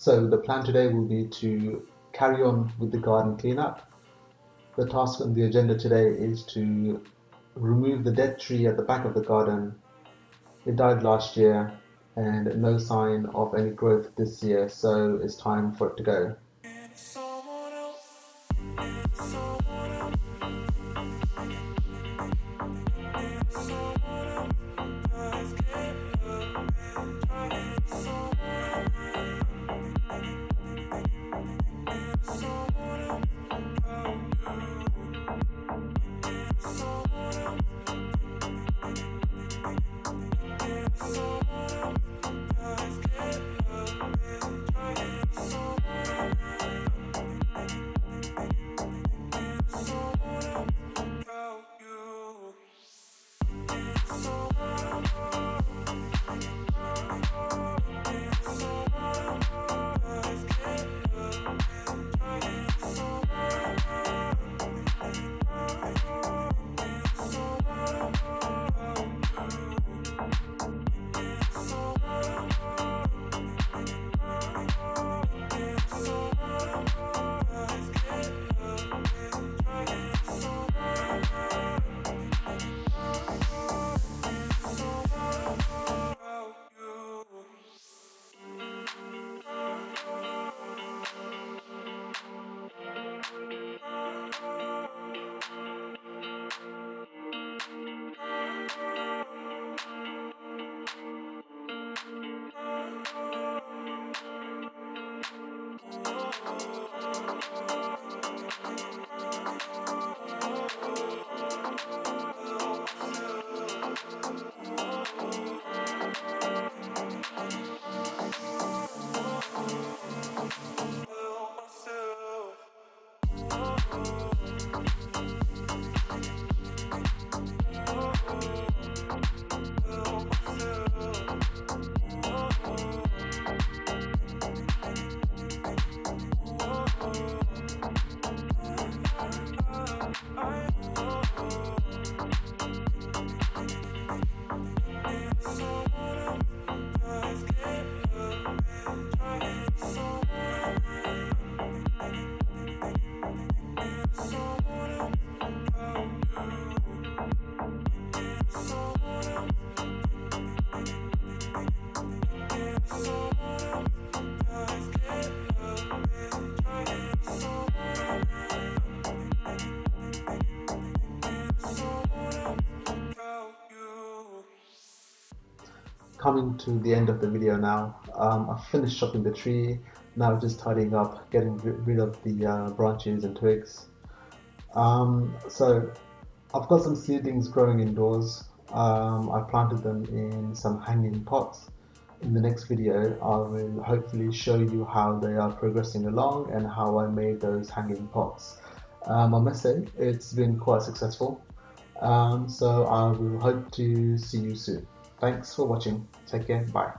So the plan today will be to carry on with the garden cleanup. The task on the agenda today is to remove the dead tree at the back of the garden. It died last year and no sign of any growth this year, so it's time for it to go. Coming to the end of the video now. I've finished chopping the tree. Now just tidying up, getting rid of the branches and twigs. So I've got some seedlings growing indoors. I planted them in some hanging pots. In the next video, I will hopefully show you how they are progressing along and how I made those hanging pots. I must say it's been quite successful. So I will hope to see you soon. Thanks for watching. Take care. Bye.